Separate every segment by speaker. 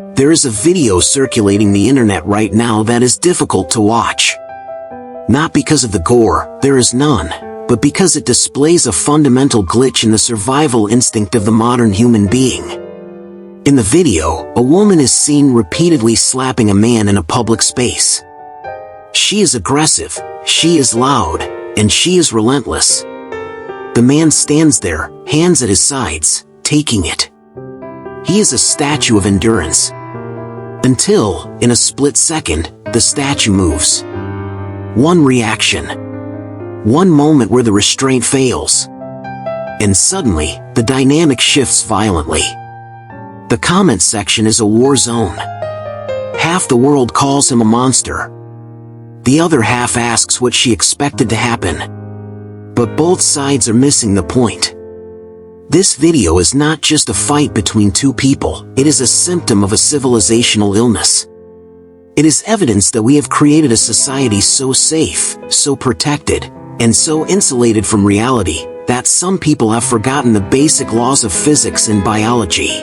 Speaker 1: There is a video circulating the internet right now that is difficult to watch. Not because of the gore, there is none, but because it displays a fundamental glitch in the survival instinct of the modern human being. In the video, a woman is seen repeatedly slapping a man in a public space. She is aggressive, she is loud, and she is relentless. The man stands there, hands at his sides, taking it. He is a statue of endurance. Until, in a split second, the statue moves. One reaction. One moment where the restraint fails. And suddenly, the dynamic shifts violently. The comment section is a war zone. Half the world calls him a monster. The other half asks what she expected to happen. But both sides are missing the point. This video is not just a fight between two people, it is a symptom of a civilizational illness. It is evidence that we have created a society so safe, so protected, and so insulated from reality, that some people have forgotten the basic laws of physics and biology.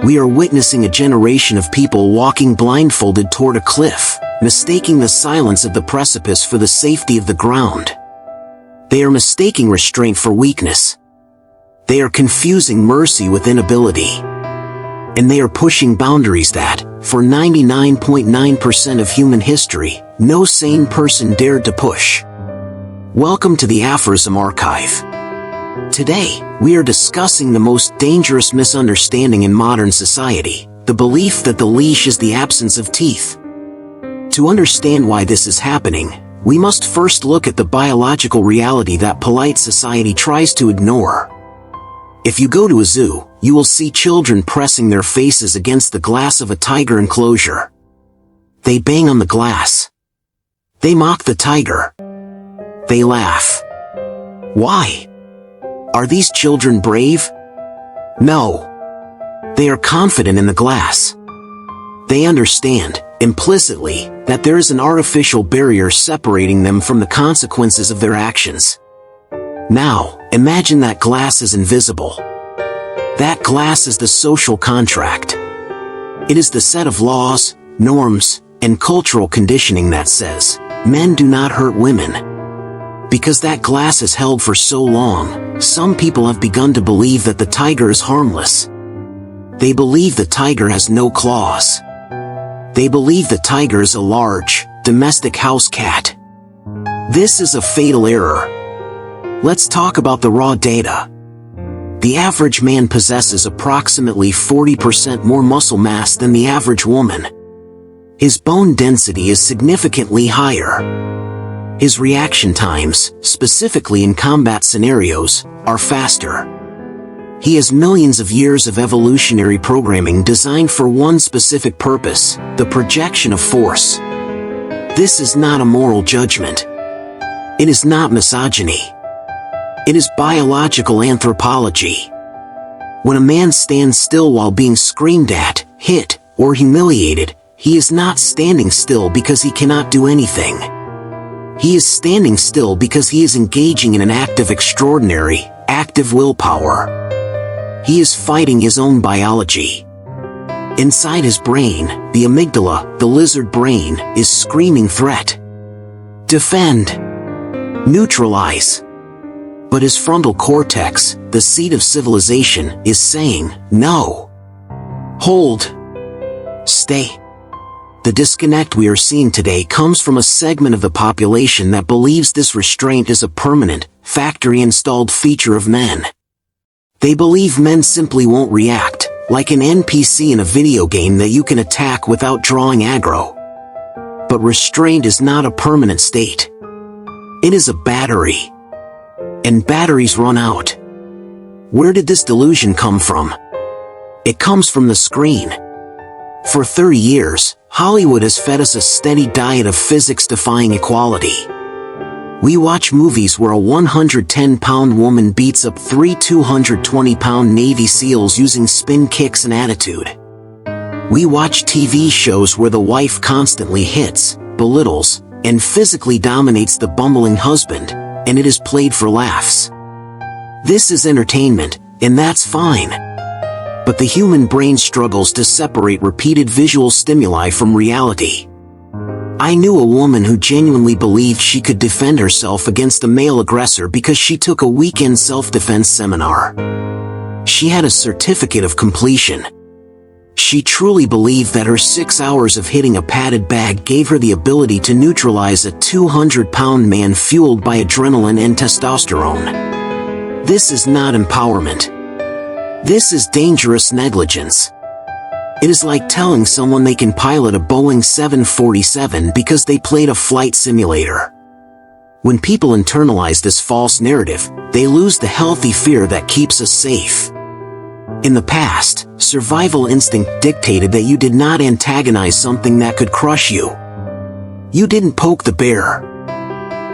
Speaker 1: We are witnessing a generation of people walking blindfolded toward a cliff, mistaking the silence of the precipice for the safety of the ground. They are mistaking restraint for weakness. They are confusing mercy with inability. And they are pushing boundaries that, for 99.9% of human history, no sane person dared to push. Welcome to the Aphorism Archive. Today, we are discussing the most dangerous misunderstanding in modern society, the belief that the leash is the absence of teeth. To understand why this is happening, we must first look at the biological reality that polite society tries to ignore. If you go to a zoo, you will see children pressing their faces against the glass of a tiger enclosure. They bang on the glass. They mock the tiger. They laugh. Why? Are these children brave? No. They are confident in the glass. They understand, implicitly, that there is an artificial barrier separating them from the consequences of their actions. Now, imagine that glass is invisible. That glass is the social contract. It is the set of laws, norms, and cultural conditioning that says, men do not hurt women. Because that glass is held for so long, some people have begun to believe that the tiger is harmless. They believe the tiger has no claws. They believe the tiger is a large, domestic house cat. This is a fatal error. Let's talk about the raw data. The average man possesses approximately 40% more muscle mass than the average woman. His bone density is significantly higher. His reaction times, specifically in combat scenarios, are faster. He has millions of years of evolutionary programming designed for one specific purpose, the projection of force. This is not a moral judgment. It is not misogyny. It is biological anthropology. When a man stands still while being screamed at, hit, or humiliated, he is not standing still because he cannot do anything. He is standing still because he is engaging in an act of extraordinary, active willpower. He is fighting his own biology. Inside his brain, the amygdala, the lizard brain, is screaming threat. Defend. Neutralize. But his frontal cortex, the seat of civilization, is saying, no. Hold. Stay. The disconnect we are seeing today comes from a segment of the population that believes this restraint is a permanent, factory-installed feature of men. They believe men simply won't react, like an NPC in a video game that you can attack without drawing aggro. But restraint is not a permanent state. It is a battery. And batteries run out. Where did this delusion come from? It comes from the screen. For 30 years, Hollywood has fed us a steady diet of physics-defying equality. We watch movies where a 110-pound woman beats up three 220-pound Navy SEALs using spin kicks and attitude. We watch TV shows where the wife constantly hits, belittles, and physically dominates the bumbling husband, and it is played for laughs. This is entertainment, and that's fine. But the human brain struggles to separate repeated visual stimuli from reality. I knew a woman who genuinely believed she could defend herself against a male aggressor because she took a weekend self-defense seminar. She had a certificate of completion. She truly believed that her 6 hours of hitting a padded bag gave her the ability to neutralize a 200-pound man fueled by adrenaline and testosterone. This is not empowerment. This is dangerous negligence. It is like telling someone they can pilot a Boeing 747 because they played a flight simulator. When people internalize this false narrative, they lose the healthy fear that keeps us safe. In the past, survival instinct dictated that you did not antagonize something that could crush you. You didn't poke the bear.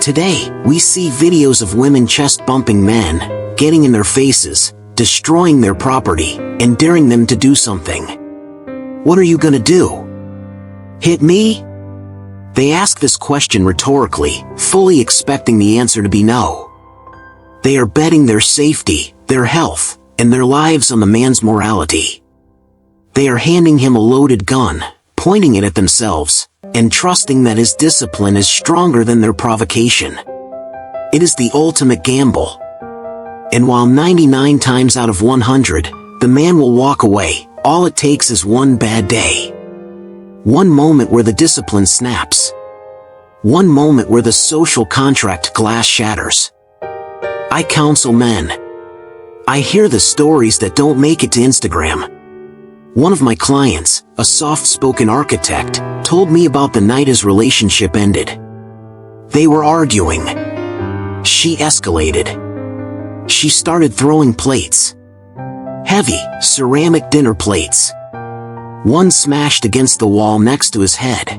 Speaker 1: Today, we see videos of women chest-bumping men, getting in their faces, destroying their property, and daring them to do something. What are you gonna do? Hit me? They ask this question rhetorically, fully expecting the answer to be no. They are betting their safety, their health, and their lives on the man's morality. They are handing him a loaded gun, pointing it at themselves, and trusting that his discipline is stronger than their provocation. It is the ultimate gamble. And while 99 times out of 100, the man will walk away, all it takes is one bad day. One moment where the discipline snaps. One moment where the social contract glass shatters. I counsel men. I hear the stories that don't make it to Instagram. One of my clients, a soft-spoken architect, told me about the night his relationship ended. They were arguing. She escalated. She started throwing plates. Heavy, ceramic dinner plates. One smashed against the wall next to his head.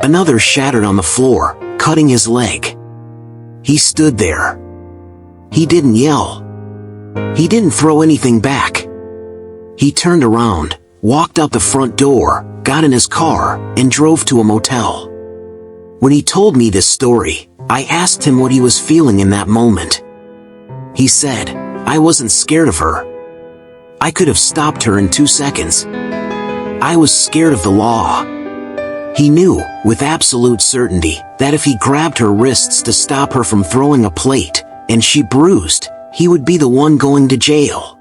Speaker 1: Another shattered on the floor, cutting his leg. He stood there. He didn't yell. He didn't throw anything back. He turned around, walked out the front door, got in his car, and drove to a motel. When he told me this story, I asked him what he was feeling in that moment. He said, I wasn't scared of her. I could have stopped her in 2 seconds. I was scared of the law. He knew, with absolute certainty, that if he grabbed her wrists to stop her from throwing a plate, and she bruised, he would be the one going to jail.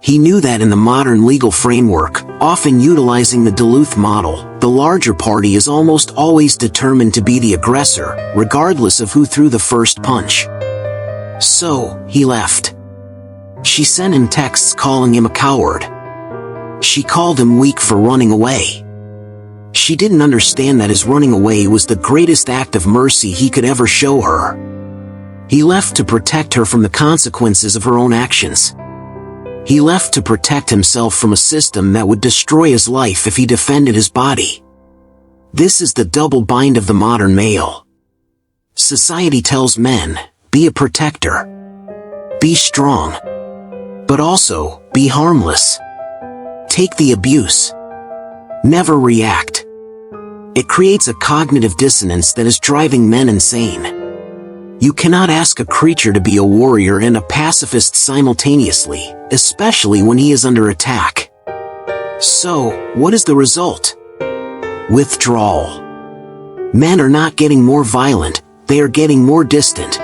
Speaker 1: He knew that in the modern legal framework, often utilizing the Duluth model, the larger party is almost always determined to be the aggressor, regardless of who threw the first punch. So, he left. She sent him texts calling him a coward. She called him weak for running away. She didn't understand that his running away was the greatest act of mercy he could ever show her. He left to protect her from the consequences of her own actions. He left to protect himself from a system that would destroy his life if he defended his body. This is the double bind of the modern male. Society tells men, be a protector. Be strong. But also, be harmless. Take the abuse. Never react. It creates a cognitive dissonance that is driving men insane. You cannot ask a creature to be a warrior and a pacifist simultaneously, especially when he is under attack. So, what is the result? Withdrawal. Men are not getting more violent, they are getting more distant.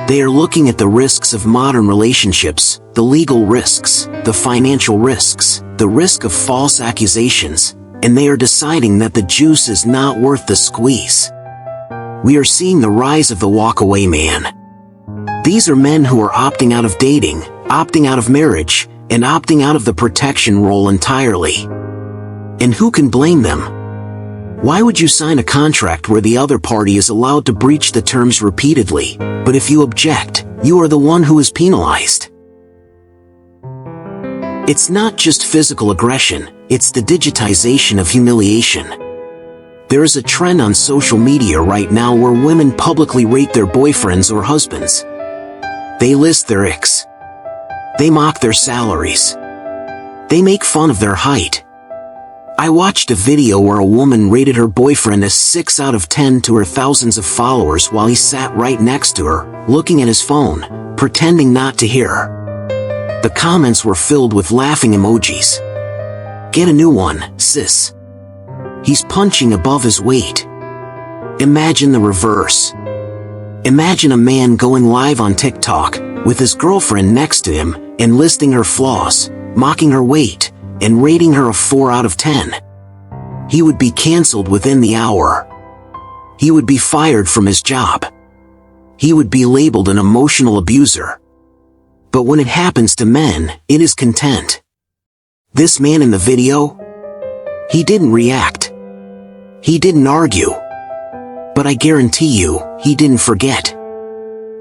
Speaker 1: They are looking at the risks of modern relationships, the legal risks, the financial risks, the risk of false accusations, and they are deciding that the juice is not worth the squeeze. We are seeing the rise of the walk-away man. These are men who are opting out of dating, opting out of marriage, and opting out of the protection role entirely. And who can blame them? Why would you sign a contract where the other party is allowed to breach the terms repeatedly, but if you object, you are the one who is penalized? It's not just physical aggression, it's the digitization of humiliation. There is a trend on social media right now where women publicly rate their boyfriends or husbands. They list their icks. They mock their salaries. They make fun of their height. I watched a video where a woman rated her boyfriend a 6 out of 10 to her thousands of followers while he sat right next to her, looking at his phone, pretending not to hear. The comments were filled with laughing emojis. "Get a new one, sis. He's punching above his weight." Imagine the reverse. Imagine a man going live on TikTok, with his girlfriend next to him, and listing her flaws, mocking her weight, and rating her a 4 out of 10. He would be canceled within the hour. He would be fired from his job. He would be labeled an emotional abuser. But when it happens to men, it is content. This man in the video? He didn't react. He didn't argue. But I guarantee you, he didn't forget.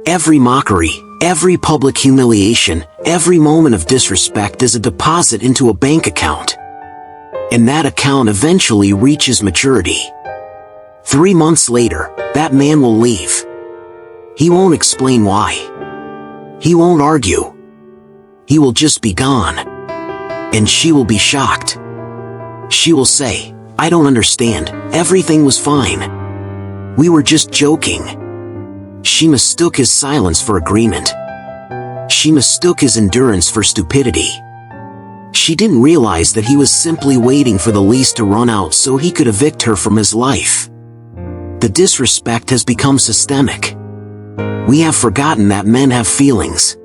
Speaker 1: Every mockery, every public humiliation, every moment of disrespect is a deposit into a bank account. And that account eventually reaches maturity. 3 months later, that man will leave. He won't explain why. He won't argue. He will just be gone. And she will be shocked. She will say, "I don't understand, everything was fine. We were just joking." She mistook his silence for agreement. She mistook his endurance for stupidity. She didn't realize that he was simply waiting for the lease to run out so he could evict her from his life. The disrespect has become systemic. We have forgotten that men have feelings.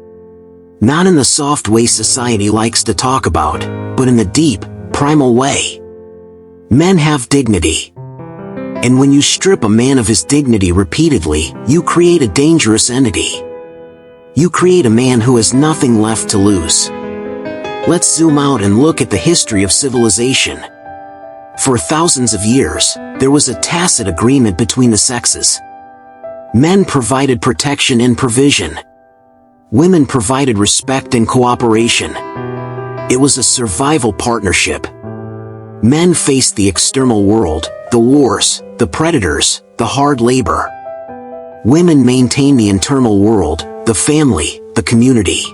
Speaker 1: Not in the soft way society likes to talk about, but in the deep, primal way. Men have dignity. And when you strip a man of his dignity repeatedly, you create a dangerous entity. You create a man who has nothing left to lose. Let's zoom out and look at the history of civilization. For thousands of years, there was a tacit agreement between the sexes. Men provided protection and provision. Women provided respect and cooperation. It was a survival partnership. Men faced the external world, the wars, the predators, the hard labor. Women maintained the internal world, the family, the community.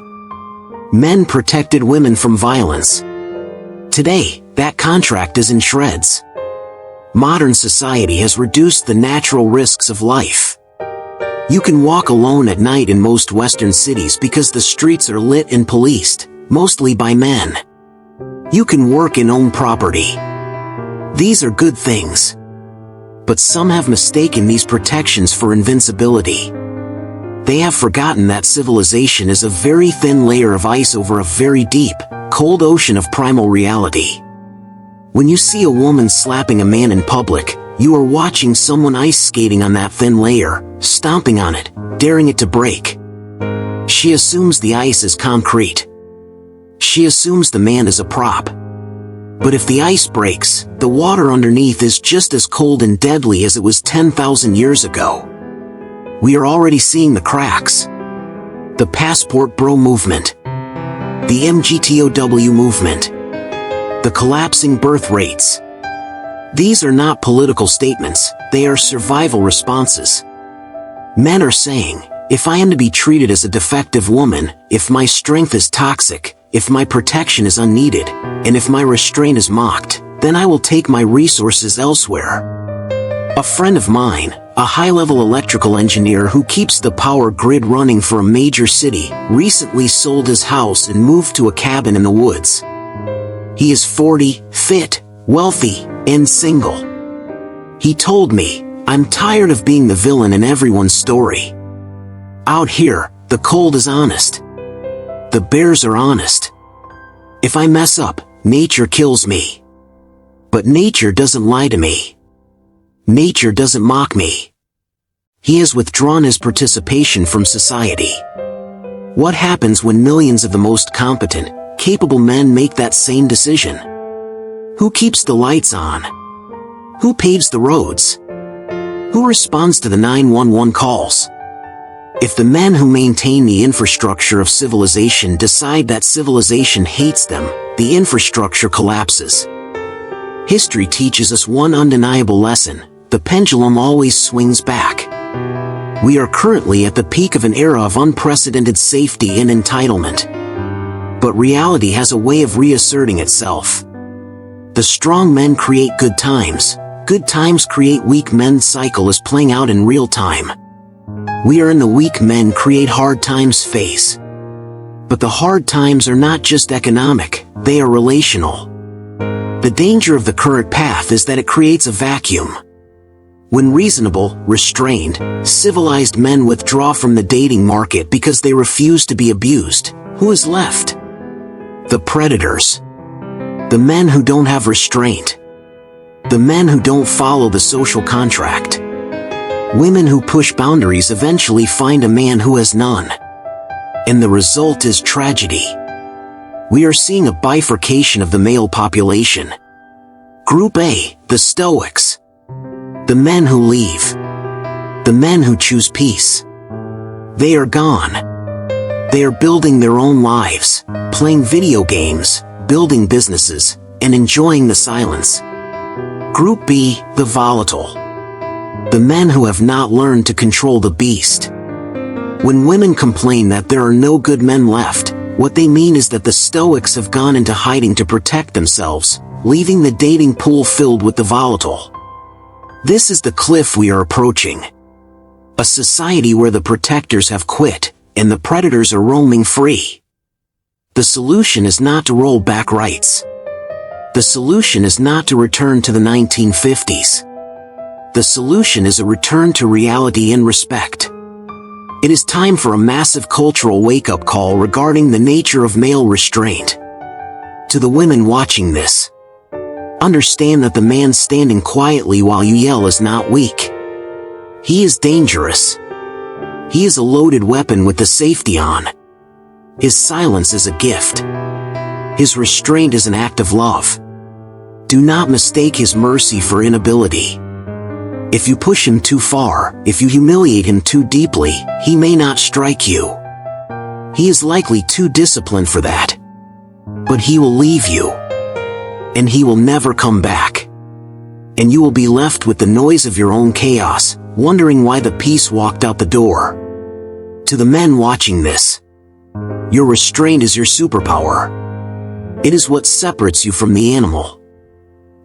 Speaker 1: Men protected women from violence. Today, that contract is in shreds. Modern society has reduced the natural risks of life. You can walk alone at night in most Western cities because the streets are lit and policed, mostly by men. You can work and own property. These are good things. But some have mistaken these protections for invincibility. They have forgotten that civilization is a very thin layer of ice over a very deep, cold ocean of primal reality. When you see a woman slapping a man in public, you are watching someone ice skating on that thin layer, stomping on it, daring it to break. She assumes the ice is concrete. She assumes the man is a prop. But if the ice breaks, the water underneath is just as cold and deadly as it was 10,000 years ago. We are already seeing the cracks. The passport bro movement. The MGTOW movement. The collapsing birth rates. These are not political statements, they are survival responses. Men are saying, if I am to be treated as a defective woman, if my strength is toxic, if my protection is unneeded, and if my restraint is mocked, then I will take my resources elsewhere. A friend of mine, a high-level electrical engineer who keeps the power grid running for a major city, recently sold his house and moved to a cabin in the woods. He is 40, fit, wealthy, and single. He told me, "I'm tired of being the villain in everyone's story. Out here, the cold is honest. The bears are honest. If I mess up, nature kills me. But nature doesn't lie to me. Nature doesn't mock me." He has withdrawn his participation from society. What happens when millions of the most competent, capable men make that same decision? Who keeps the lights on? Who paves the roads? Who responds to the 911 calls? If the men who maintain the infrastructure of civilization decide that civilization hates them, the infrastructure collapses. History teaches us one undeniable lesson: the pendulum always swings back. We are currently at the peak of an era of unprecedented safety and entitlement. But reality has a way of reasserting itself. The strong men create good times create weak men cycle is playing out in real time. We are in the weak men create hard times phase. But the hard times are not just economic, they are relational. The danger of the current path is that it creates a vacuum. When reasonable, restrained, civilized men withdraw from the dating market because they refuse to be abused, who is left? The predators. The men who don't have restraint. The men who don't follow the social contract. Women who push boundaries eventually find a man who has none. And the result is tragedy. We are seeing a bifurcation of the male population. Group A, the Stoics. The men who leave. The men who choose peace. They are gone. They are building their own lives, playing video games, building businesses, and enjoying the silence. Group B, the volatile. The men who have not learned to control the beast. When women complain that there are no good men left, what they mean is that the Stoics have gone into hiding to protect themselves, leaving the dating pool filled with the volatile. This is the cliff we are approaching. A society where the protectors have quit, and the predators are roaming free. The solution is not to roll back rights. The solution is not to return to the 1950s. The solution is a return to reality and respect. It is time for a massive cultural wake-up call regarding the nature of male restraint. To the women watching this, understand that the man standing quietly while you yell is not weak. He is dangerous. He is a loaded weapon with the safety on. His silence is a gift. His restraint is an act of love. Do not mistake his mercy for inability. If you push him too far, if you humiliate him too deeply, he may not strike you. He is likely too disciplined for that. But he will leave you. And he will never come back. And you will be left with the noise of your own chaos, wondering why the peace walked out the door. To the men watching this, your restraint is your superpower. It is what separates you from the animal.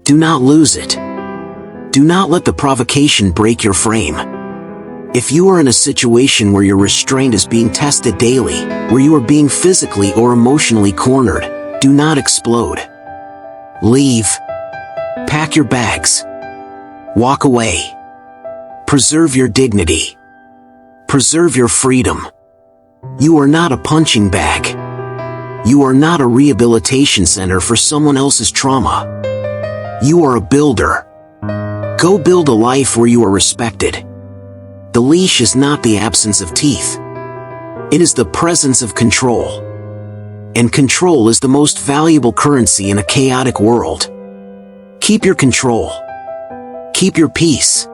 Speaker 1: Do not lose it. Do not let the provocation break your frame. If you are in a situation where your restraint is being tested daily, where you are being physically or emotionally cornered, do not explode. Leave. Pack your bags. Walk away. Preserve your dignity. Preserve your freedom. You are not a punching bag. You are not a rehabilitation center for someone else's trauma. You are a builder. Go build a life where you are respected. The leash is not the absence of teeth. It is the presence of control. And control is the most valuable currency in a chaotic world. Keep your control. Keep your peace.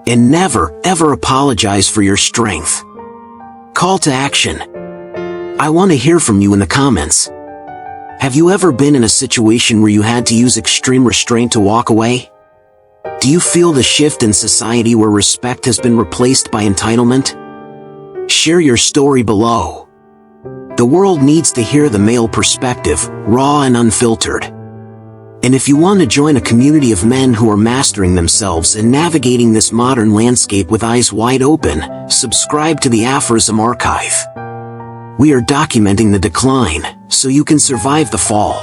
Speaker 1: And never, ever apologize for your strength. Call to action. I want to hear from you in the comments. Have you ever been in a situation where you had to use extreme restraint to walk away? Do you feel the shift in society where respect has been replaced by entitlement? Share your story below. The world needs to hear the male perspective, raw and unfiltered. And if you want to join a community of men who are mastering themselves and navigating this modern landscape with eyes wide open, subscribe to the Aphorism Archive. We are documenting the decline, so you can survive the fall.